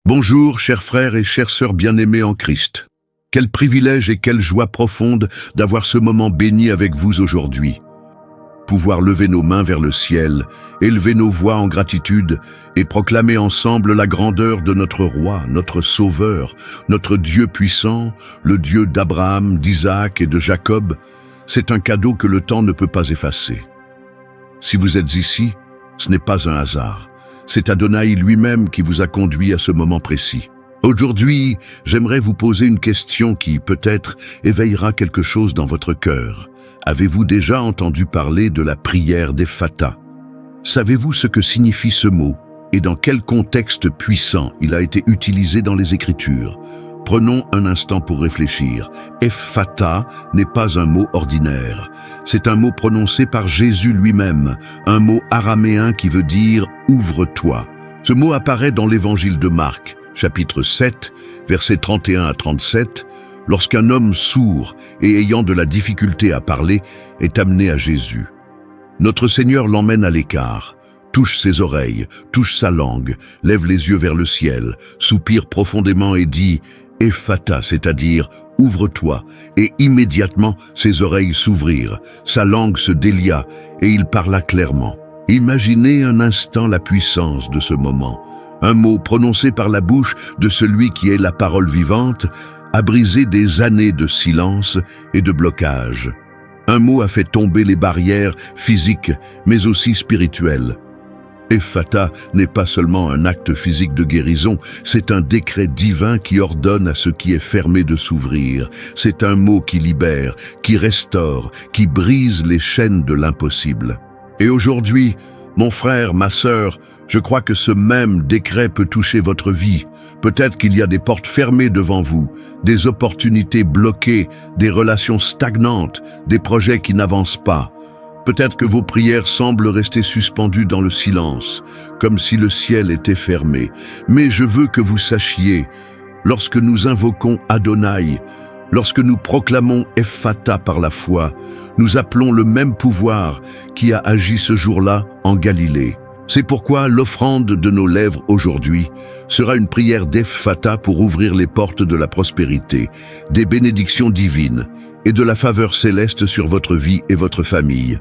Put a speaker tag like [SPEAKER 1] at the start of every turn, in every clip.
[SPEAKER 1] Bonjour, chers frères et chères sœurs bien-aimés en Christ. Quel privilège et quelle joie profonde d'avoir ce moment béni avec vous aujourd'hui. Pouvoir lever nos mains vers le ciel, élever nos voix en gratitude et proclamer ensemble la grandeur de notre roi, notre sauveur, notre Dieu puissant, le Dieu d'Abraham, d'Isaac et de Jacob, c'est un cadeau que le temps ne peut pas effacer. Si vous êtes ici, ce n'est pas un hasard. C'est Adonai lui-même qui vous a conduit à ce moment précis. Aujourd'hui, j'aimerais vous poser une question qui, peut-être, éveillera quelque chose dans votre cœur. Avez-vous déjà entendu parler de la prière d'Ephata? Savez-vous ce que signifie ce mot et dans quel contexte puissant il a été utilisé dans les Écritures? Prenons un instant pour réfléchir. Ephata n'est pas un mot ordinaire. C'est un mot prononcé par Jésus lui-même, un mot araméen qui veut dire « ouvre-toi ». Ce mot apparaît dans l'évangile de Marc, chapitre 7, versets 31 à 37, lorsqu'un homme sourd et ayant de la difficulté à parler est amené à Jésus. Notre Seigneur l'emmène à l'écart, touche ses oreilles, touche sa langue, lève les yeux vers le ciel, soupire profondément et dit « Ephata », c'est-à-dire « ouvre-toi », et immédiatement ses oreilles s'ouvrirent, sa langue se délia et il parla clairement. Imaginez un instant la puissance de ce moment. Un mot prononcé par la bouche de celui qui est la parole vivante a brisé des années de silence et de blocage. Un mot a fait tomber les barrières physiques, mais aussi spirituelles. Ephata n'est pas seulement un acte physique de guérison, c'est un décret divin qui ordonne à ce qui est fermé de s'ouvrir. C'est un mot qui libère, qui restaure, qui brise les chaînes de l'impossible. Et aujourd'hui, mon frère, ma sœur, je crois que ce même décret peut toucher votre vie. Peut-être qu'il y a des portes fermées devant vous, des opportunités bloquées, des relations stagnantes, des projets qui n'avancent pas. Peut-être que vos prières semblent rester suspendues dans le silence, comme si le ciel était fermé. Mais je veux que vous sachiez, lorsque nous invoquons Adonai, lorsque nous proclamons Ephata par la foi, nous appelons le même pouvoir qui a agi ce jour-là en Galilée. C'est pourquoi l'offrande de nos lèvres aujourd'hui sera une prière d'Ephata pour ouvrir les portes de la prospérité, des bénédictions divines et de la faveur céleste sur votre vie et votre famille.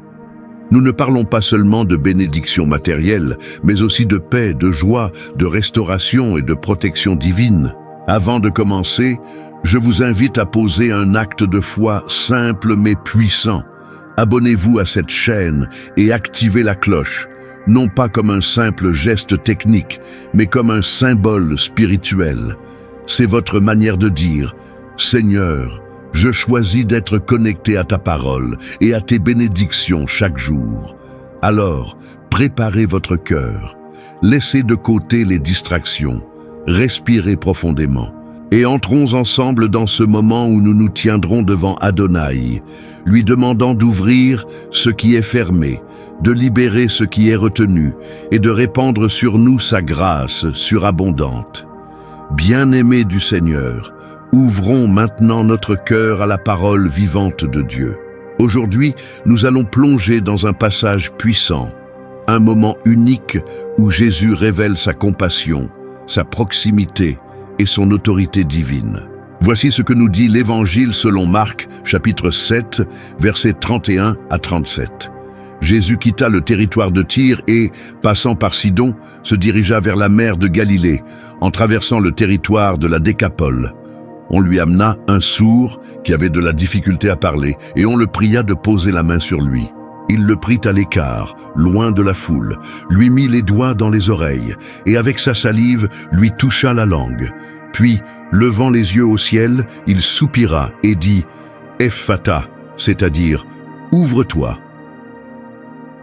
[SPEAKER 1] Nous ne parlons pas seulement de bénédictions matérielles, mais aussi de paix, de joie, de restauration et de protection divine. Avant de commencer, je vous invite à poser un acte de foi simple mais puissant. Abonnez-vous à cette chaîne et activez la cloche, non pas comme un simple geste technique, mais comme un symbole spirituel. C'est votre manière de dire « Seigneur, je choisis d'être connecté à ta parole et à tes bénédictions chaque jour. » Alors, préparez votre cœur, laissez de côté les distractions, respirez profondément. Et entrons ensemble dans ce moment où nous nous tiendrons devant Adonai, lui demandant d'ouvrir ce qui est fermé, de libérer ce qui est retenu et de répandre sur nous sa grâce surabondante. Bien-aimés du Seigneur, ouvrons maintenant notre cœur à la parole vivante de Dieu. Aujourd'hui, nous allons plonger dans un passage puissant, un moment unique où Jésus révèle sa compassion, sa proximité et son autorité divine. Voici ce que nous dit l'Évangile selon Marc, chapitre 7, versets 31 à 37. Jésus quitta le territoire de Tyr et, passant par Sidon, se dirigea vers la mer de Galilée, en traversant le territoire de la Décapole. On lui amena un sourd qui avait de la difficulté à parler, et on le pria de poser la main sur lui. Il le prit à l'écart, loin de la foule, lui mit les doigts dans les oreilles, et avec sa salive lui toucha la langue. Puis, levant les yeux au ciel, il soupira et dit « Ephata », c'est-à-dire « Ouvre-toi ».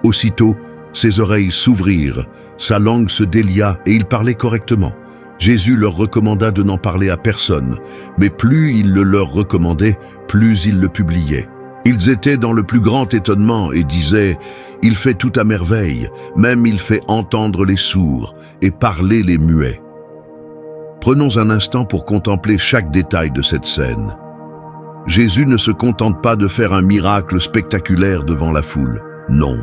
[SPEAKER 1] Aussitôt, ses oreilles s'ouvrirent, sa langue se délia et il parlait correctement. Jésus leur recommanda de n'en parler à personne, mais plus il le leur recommandait, plus ils le publiaient. Ils étaient dans le plus grand étonnement et disaient « Il fait tout à merveille, même il fait entendre les sourds et parler les muets. » Prenons un instant pour contempler chaque détail de cette scène. Jésus ne se contente pas de faire un miracle spectaculaire devant la foule. Non,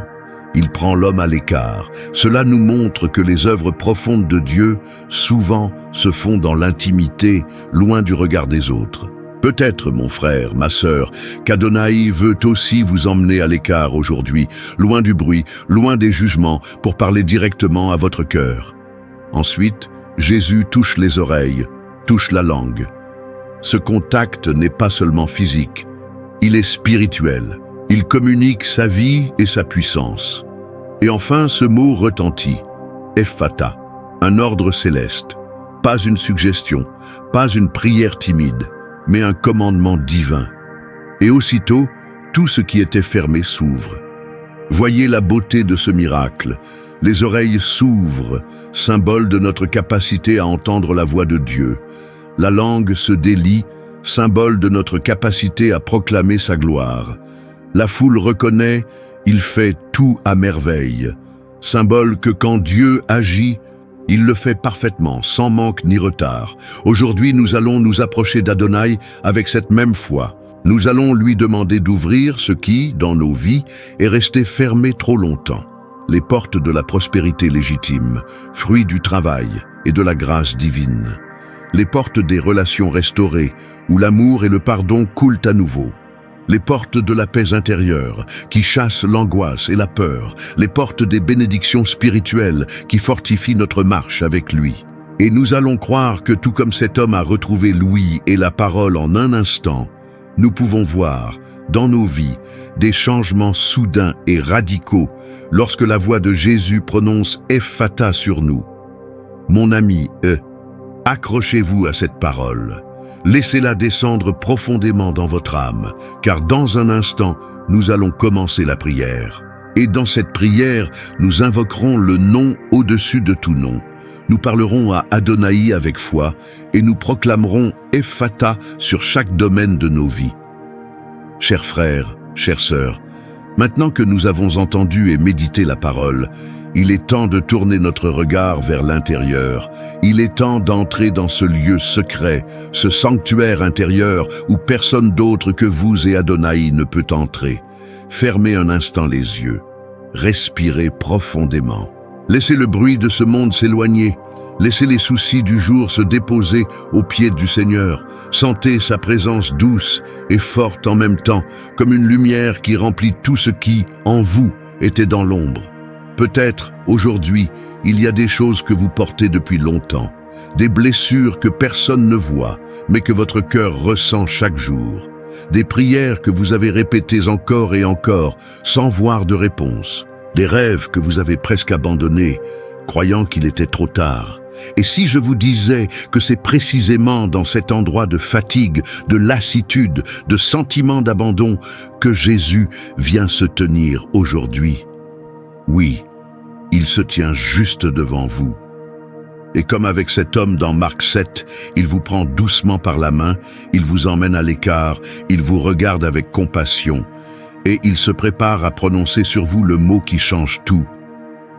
[SPEAKER 1] Il prend l'homme à l'écart. Cela nous montre que les œuvres profondes de Dieu, souvent, se font dans l'intimité, loin du regard des autres. Peut-être, mon frère, ma sœur, qu'Adonai veut aussi vous emmener à l'écart aujourd'hui, loin du bruit, loin des jugements, pour parler directement à votre cœur. Ensuite, Jésus touche les oreilles, touche la langue. Ce contact n'est pas seulement physique, il est spirituel. Il communique sa vie et sa puissance. Et enfin, ce mot retentit, Ephphatha, un ordre céleste, pas une suggestion, pas une prière timide, mais un commandement divin. Et aussitôt, tout ce qui était fermé s'ouvre. Voyez la beauté de ce miracle. Les oreilles s'ouvrent, symbole de notre capacité à entendre la voix de Dieu. La langue se délie, symbole de notre capacité à proclamer sa gloire. La foule reconnaît, il fait tout à merveille. Symbole que quand Dieu agit, il le fait parfaitement, sans manque ni retard. Aujourd'hui, nous allons nous approcher d'Adonai avec cette même foi. Nous allons lui demander d'ouvrir ce qui, dans nos vies, est resté fermé trop longtemps. Les portes de la prospérité légitime, fruit du travail et de la grâce divine. Les portes des relations restaurées, où l'amour et le pardon coulent à nouveau. Les portes de la paix intérieure, qui chassent l'angoisse et la peur. Les portes des bénédictions spirituelles, qui fortifient notre marche avec lui. Et nous allons croire que tout comme cet homme a retrouvé l'ouïe et la parole en un instant, nous pouvons voir, dans nos vies, des changements soudains et radicaux lorsque la voix de Jésus prononce Ephphatha sur nous. Mon ami, accrochez-vous à cette parole. Laissez-la descendre profondément dans votre âme, car dans un instant, nous allons commencer la prière. Et dans cette prière, nous invoquerons le nom au-dessus de tout nom. Nous parlerons à Adonai avec foi et nous proclamerons Ephphatha sur chaque domaine de nos vies. Chers frères, chères sœurs, maintenant que nous avons entendu et médité la parole, il est temps de tourner notre regard vers l'intérieur. Il est temps d'entrer dans ce lieu secret, ce sanctuaire intérieur où personne d'autre que vous et Adonai ne peut entrer. Fermez un instant les yeux. Respirez profondément. Laissez le bruit de ce monde s'éloigner. Laissez les soucis du jour se déposer aux pieds du Seigneur. Sentez sa présence douce et forte en même temps, comme une lumière qui remplit tout ce qui, en vous, était dans l'ombre. Peut-être, aujourd'hui, il y a des choses que vous portez depuis longtemps, des blessures que personne ne voit, mais que votre cœur ressent chaque jour, des prières que vous avez répétées encore et encore, sans voir de réponse, des rêves que vous avez presque abandonnés, croyant qu'il était trop tard. Et si je vous disais que c'est précisément dans cet endroit de fatigue, de lassitude, de sentiment d'abandon que Jésus vient se tenir aujourd'hui? Oui, il se tient juste devant vous. Et comme avec cet homme dans Marc 7, il vous prend doucement par la main, il vous emmène à l'écart, il vous regarde avec compassion, et il se prépare à prononcer sur vous le mot qui change tout,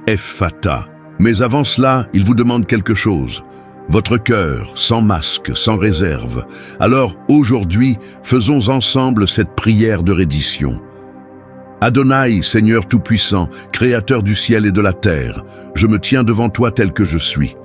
[SPEAKER 1] Ephphatha. Mais avant cela, il vous demande quelque chose, votre cœur, sans masque, sans réserve. Alors aujourd'hui, faisons ensemble cette prière de reddition. Adonai, Seigneur Tout-Puissant, Créateur du ciel et de la terre, je me tiens devant toi tel que je suis,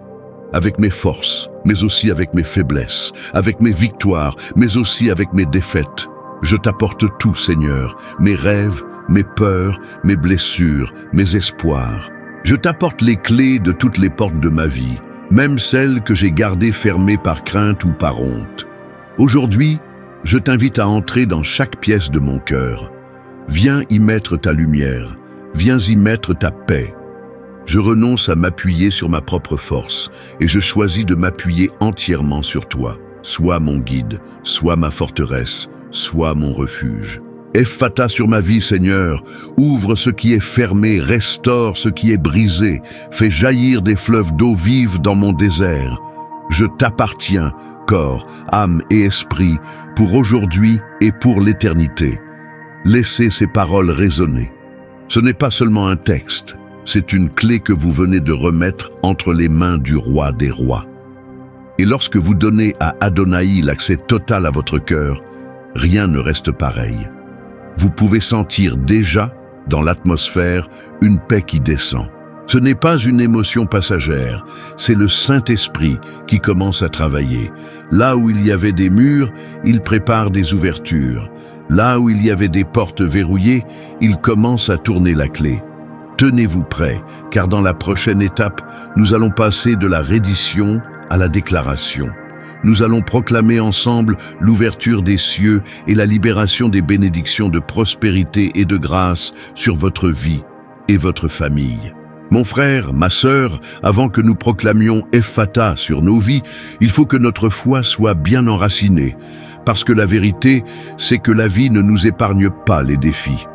[SPEAKER 1] avec mes forces, mais aussi avec mes faiblesses, avec mes victoires, mais aussi avec mes défaites. Je t'apporte tout, Seigneur, mes rêves, mes peurs, mes blessures, mes espoirs. Je t'apporte les clés de toutes les portes de ma vie, même celles que j'ai gardées fermées par crainte ou par honte. Aujourd'hui, je t'invite à entrer dans chaque pièce de mon cœur. Viens y mettre ta lumière, viens y mettre ta paix. Je renonce à m'appuyer sur ma propre force et je choisis de m'appuyer entièrement sur toi. Sois mon guide, sois ma forteresse, sois mon refuge. Ephphatha sur ma vie, Seigneur, ouvre ce qui est fermé, restaure ce qui est brisé, fais jaillir des fleuves d'eau vive dans mon désert. Je t'appartiens, corps, âme et esprit, pour aujourd'hui et pour l'éternité. Laissez ces paroles résonner. Ce n'est pas seulement un texte, c'est une clé que vous venez de remettre entre les mains du roi des rois. Et lorsque vous donnez à Adonai l'accès total à votre cœur, rien ne reste pareil. Vous pouvez sentir déjà dans l'atmosphère, une paix qui descend. Ce n'est pas une émotion passagère, c'est le Saint-Esprit qui commence à travailler. Là où il y avait des murs, il prépare des ouvertures. Là où il y avait des portes verrouillées, il commence à tourner la clé. Tenez-vous prêts, car dans la prochaine étape, nous allons passer de la reddition à la déclaration. Nous allons proclamer ensemble l'ouverture des cieux et la libération des bénédictions de prospérité et de grâce sur votre vie et votre famille. Mon frère, ma sœur, avant que nous proclamions Ephphatha sur nos vies, il faut que notre foi soit bien enracinée, parce que la vérité, c'est que la vie ne nous épargne pas les défis.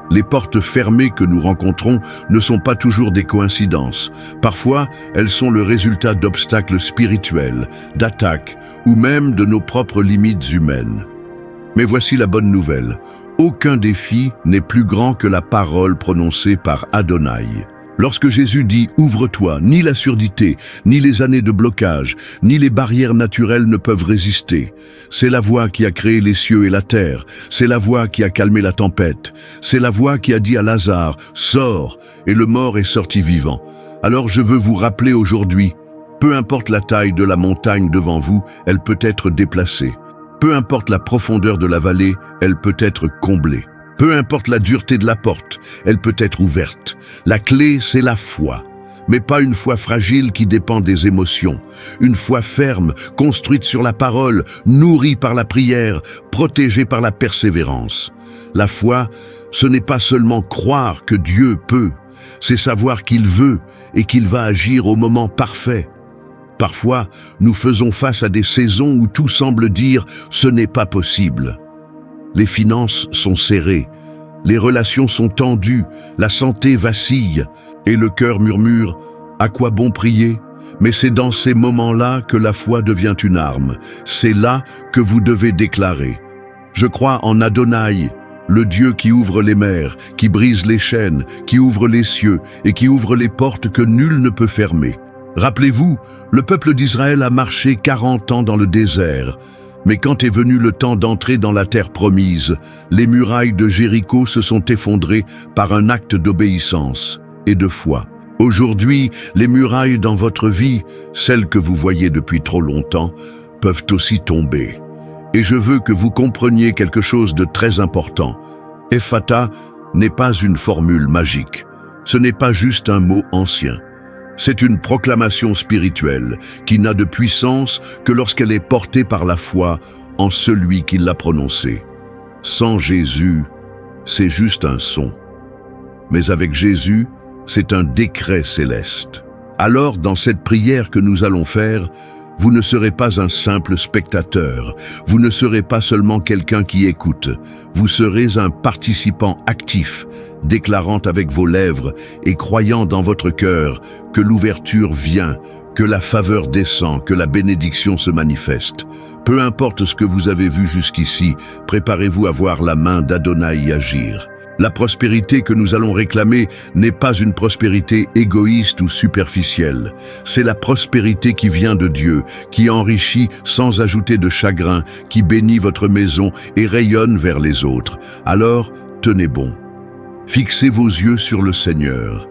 [SPEAKER 1] Les portes fermées que nous rencontrons ne sont pas toujours des coïncidences. Parfois, elles sont le résultat d'obstacles spirituels, d'attaques ou même de nos propres limites humaines. Mais voici la bonne nouvelle. Aucun défi n'est plus grand que la parole prononcée par Adonai. Lorsque Jésus dit « Ouvre-toi », ni la surdité, ni les années de blocage, ni les barrières naturelles ne peuvent résister. C'est la voix qui a créé les cieux et la terre. C'est la voix qui a calmé la tempête. C'est la voix qui a dit à Lazare « Sors !» et le mort est sorti vivant. Alors je veux vous rappeler aujourd'hui, peu importe la taille de la montagne devant vous, elle peut être déplacée. Peu importe la profondeur de la vallée, elle peut être comblée. Peu importe la dureté de la porte, elle peut être ouverte. La clé, c'est la foi. Mais pas une foi fragile qui dépend des émotions. Une foi ferme, construite sur la parole, nourrie par la prière, protégée par la persévérance. La foi, ce n'est pas seulement croire que Dieu peut, c'est savoir qu'il veut et qu'il va agir au moment parfait. Parfois, nous faisons face à des saisons où tout semble dire « ce n'est pas possible ». Les finances sont serrées, les relations sont tendues, la santé vacille et le cœur murmure « à quoi bon prier ?» Mais c'est dans ces moments-là que la foi devient une arme. C'est là que vous devez déclarer « Je crois en Adonai, le Dieu qui ouvre les mers, qui brise les chaînes, qui ouvre les cieux et qui ouvre les portes que nul ne peut fermer. » Rappelez-vous, le peuple d'Israël a marché 40 ans dans le désert. Mais quand est venu le temps d'entrer dans la terre promise, les murailles de Jéricho se sont effondrées par un acte d'obéissance et de foi. Aujourd'hui, les murailles dans votre vie, celles que vous voyez depuis trop longtemps, peuvent aussi tomber. Et je veux que vous compreniez quelque chose de très important. Ephphatha n'est pas une formule magique. Ce n'est pas juste un mot ancien. C'est une proclamation spirituelle qui n'a de puissance que lorsqu'elle est portée par la foi en celui qui l'a prononcée. Sans Jésus, c'est juste un son. Mais avec Jésus, c'est un décret céleste. Alors, dans cette prière que nous allons faire, vous ne serez pas un simple spectateur, vous ne serez pas seulement quelqu'un qui écoute, vous serez un participant actif, déclarant avec vos lèvres et croyant dans votre cœur que l'ouverture vient, que la faveur descend, que la bénédiction se manifeste. Peu importe ce que vous avez vu jusqu'ici, préparez-vous à voir la main d'Adonai agir. La prospérité que nous allons réclamer n'est pas une prospérité égoïste ou superficielle. C'est la prospérité qui vient de Dieu, qui enrichit sans ajouter de chagrin, qui bénit votre maison et rayonne vers les autres. Alors, tenez bon. Fixez vos yeux sur le Seigneur.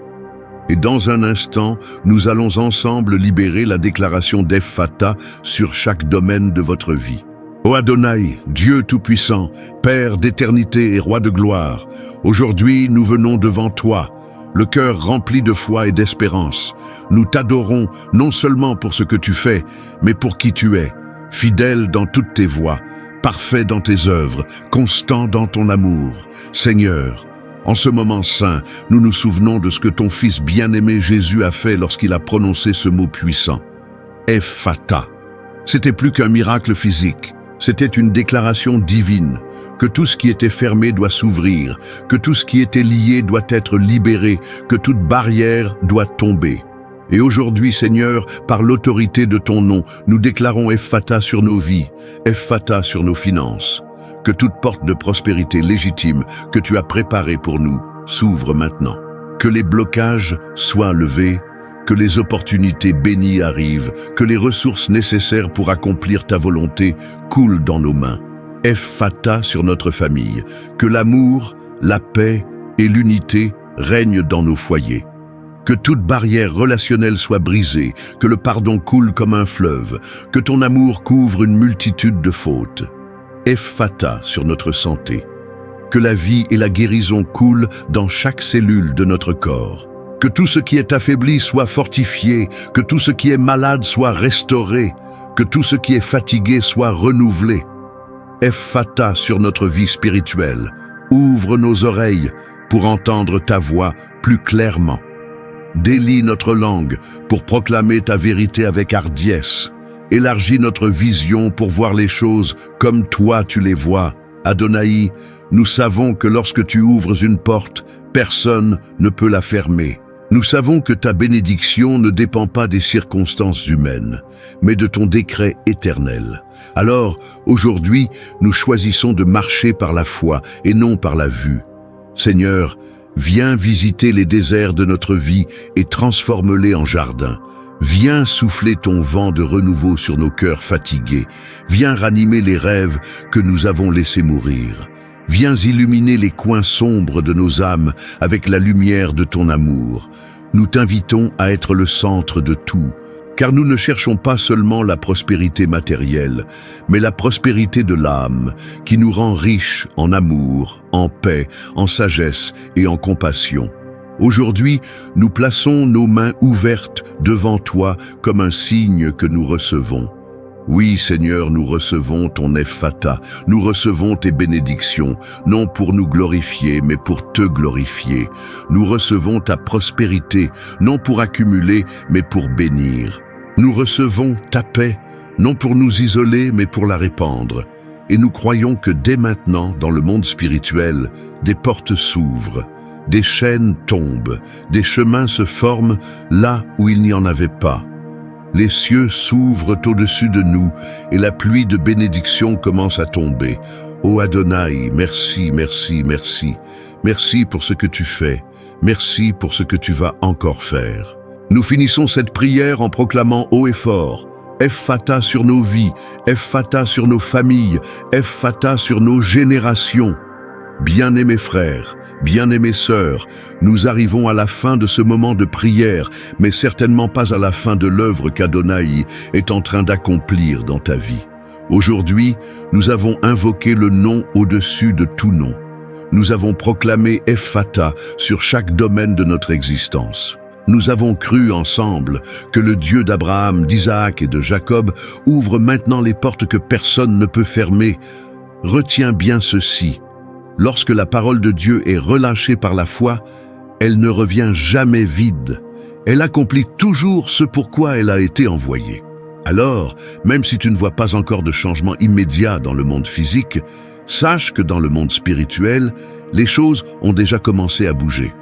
[SPEAKER 1] Et dans un instant, nous allons ensemble libérer la déclaration d'Ephphatha sur chaque domaine de votre vie. Ô Adonai, Dieu Tout-Puissant, Père d'éternité et Roi de gloire, aujourd'hui nous venons devant toi, le cœur rempli de foi et d'espérance. Nous t'adorons non seulement pour ce que tu fais, mais pour qui tu es, fidèle dans toutes tes voies, parfait dans tes œuvres, constant dans ton amour. Seigneur, en ce moment saint, nous nous souvenons de ce que ton Fils bien-aimé Jésus a fait lorsqu'il a prononcé ce mot puissant. Ephphatha. C'était plus qu'un miracle physique. C'était une déclaration divine, que tout ce qui était fermé doit s'ouvrir, que tout ce qui était lié doit être libéré, que toute barrière doit tomber. Et aujourd'hui, Seigneur, par l'autorité de ton nom, nous déclarons Ephphatha sur nos vies, Ephphatha sur nos finances. Que toute porte de prospérité légitime que tu as préparée pour nous s'ouvre maintenant. Que les blocages soient levés, que les opportunités bénies arrivent, que les ressources nécessaires pour accomplir ta volonté coulent dans nos mains. Ephphatha sur notre famille, que l'amour, la paix et l'unité règne dans nos foyers. Que toute barrière relationnelle soit brisée, que le pardon coule comme un fleuve, que ton amour couvre une multitude de fautes. Ephphatha sur notre santé. Que la vie et la guérison coulent dans chaque cellule de notre corps. Que tout ce qui est affaibli soit fortifié, que tout ce qui est malade soit restauré, que tout ce qui est fatigué soit renouvelé. Ephphatha sur notre vie spirituelle. Ouvre nos oreilles pour entendre ta voix plus clairement. Délie notre langue pour proclamer ta vérité avec hardiesse. Élargis notre vision pour voir les choses comme toi tu les vois. Adonai, nous savons que lorsque tu ouvres une porte, personne ne peut la fermer. Nous savons que ta bénédiction ne dépend pas des circonstances humaines, mais de ton décret éternel. Alors, aujourd'hui, nous choisissons de marcher par la foi et non par la vue. Seigneur, viens visiter les déserts de notre vie et transforme-les en jardins. Viens souffler ton vent de renouveau sur nos cœurs fatigués. Viens ranimer les rêves que nous avons laissés mourir. Viens illuminer les coins sombres de nos âmes avec la lumière de ton amour. Nous t'invitons à être le centre de tout, car nous ne cherchons pas seulement la prospérité matérielle, mais la prospérité de l'âme, qui nous rend riches en amour, en paix, en sagesse et en compassion. Aujourd'hui, nous plaçons nos mains ouvertes devant toi comme un signe que nous recevons. Oui, Seigneur, nous recevons ton Ephphatha, nous recevons tes bénédictions, non pour nous glorifier, mais pour te glorifier. Nous recevons ta prospérité, non pour accumuler, mais pour bénir. Nous recevons ta paix, non pour nous isoler, mais pour la répandre. Et nous croyons que dès maintenant, dans le monde spirituel, des portes s'ouvrent, des chaînes tombent, des chemins se forment là où il n'y en avait pas. Les cieux s'ouvrent au-dessus de nous et la pluie de bénédiction commence à tomber. Ô Adonai, merci, merci, merci. Merci pour ce que tu fais. Merci pour ce que tu vas encore faire. Nous finissons cette prière en proclamant haut et fort: Ephphatha sur nos vies, Ephphatha sur nos familles, Ephphatha sur nos générations. Bien-aimés frères, bien-aimées sœurs, nous arrivons à la fin de ce moment de prière, mais certainement pas à la fin de l'œuvre qu'Adonai est en train d'accomplir dans ta vie. Aujourd'hui, nous avons invoqué le nom au-dessus de tout nom. Nous avons proclamé Ephphatha sur chaque domaine de notre existence. Nous avons cru ensemble que le Dieu d'Abraham, d'Isaac et de Jacob ouvre maintenant les portes que personne ne peut fermer. Retiens bien ceci. Lorsque la parole de Dieu est relâchée par la foi, elle ne revient jamais vide. Elle accomplit toujours ce pourquoi elle a été envoyée. Alors, même si tu ne vois pas encore de changement immédiat dans le monde physique, sache que dans le monde spirituel, les choses ont déjà commencé à bouger.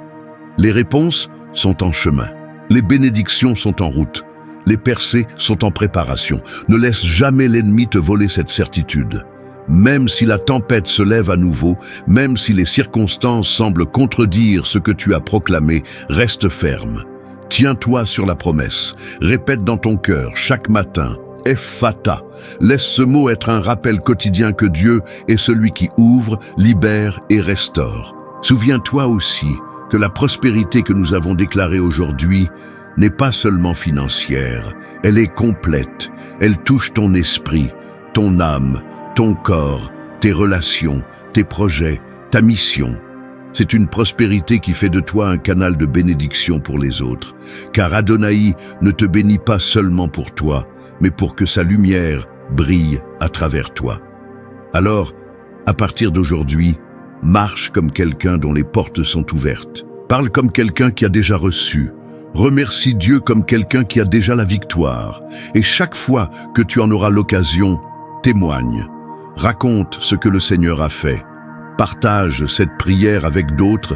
[SPEAKER 1] Les réponses sont en chemin. Les bénédictions sont en route. Les percées sont en préparation. Ne laisse jamais l'ennemi te voler cette certitude. Même si la tempête se lève à nouveau, même si les circonstances semblent contredire ce que tu as proclamé, reste ferme. Tiens-toi sur la promesse. Répète dans ton cœur chaque matin: Ephphatha. Laisse ce mot être un rappel quotidien que Dieu est celui qui ouvre, libère et restaure. Souviens-toi aussi que la prospérité que nous avons déclarée aujourd'hui n'est pas seulement financière, elle est complète. Elle touche ton esprit, ton âme, ton corps, tes relations, tes projets, ta mission. C'est une prospérité qui fait de toi un canal de bénédiction pour les autres, car Adonai ne te bénit pas seulement pour toi, mais pour que sa lumière brille à travers toi. Alors, à partir d'aujourd'hui, marche comme quelqu'un dont les portes sont ouvertes. Parle comme quelqu'un qui a déjà reçu. Remercie Dieu comme quelqu'un qui a déjà la victoire. Et chaque fois que tu en auras l'occasion, témoigne. Raconte ce que le Seigneur a fait. Partage cette prière avec d'autres,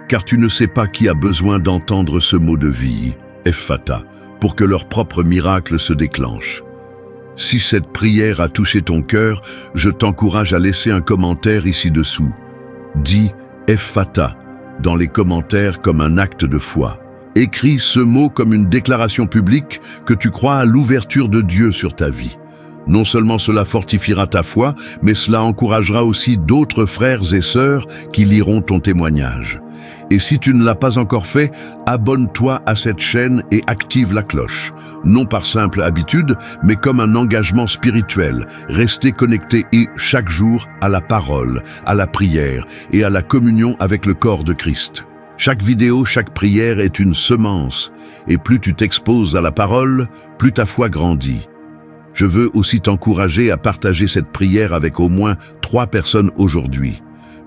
[SPEAKER 1] car tu ne sais pas qui a besoin d'entendre ce mot de vie, Ephphatha, pour que leur propre miracle se déclenche. Si cette prière a touché ton cœur, je t'encourage à laisser un commentaire ici-dessous. Dis Ephphatha dans les commentaires comme un acte de foi. Écris ce mot comme une déclaration publique que tu crois à l'ouverture de Dieu sur ta vie. Non seulement cela fortifiera ta foi, mais cela encouragera aussi d'autres frères et sœurs qui liront ton témoignage. Et si tu ne l'as pas encore fait, abonne-toi à cette chaîne et active la cloche. Non par simple habitude, mais comme un engagement spirituel. Restez connectés chaque jour à la parole, à la prière et à la communion avec le corps de Christ. Chaque vidéo, chaque prière est une semence, et plus tu t'exposes à la parole, plus ta foi grandit. Je veux aussi t'encourager à partager cette prière avec au moins 3 personnes aujourd'hui.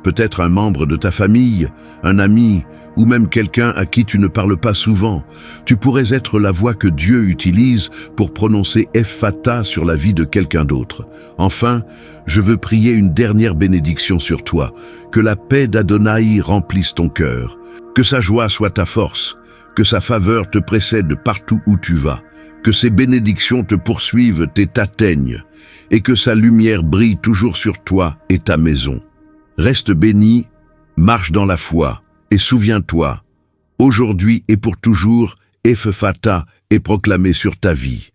[SPEAKER 1] Peut-être un membre de ta famille, un ami, ou même quelqu'un à qui tu ne parles pas souvent. Tu pourrais être la voix que Dieu utilise pour prononcer Ephphatha sur la vie de quelqu'un d'autre. Enfin, je veux prier une dernière bénédiction sur toi. Que la paix d'Adonai remplisse ton cœur. Que sa joie soit ta force. Que sa faveur te précède partout où tu vas. Que ses bénédictions te poursuivent et t'atteignent. Et que sa lumière brille toujours sur toi et ta maison. Reste béni, marche dans la foi, et souviens-toi, aujourd'hui et pour toujours, Ephphatha est proclamé sur ta vie.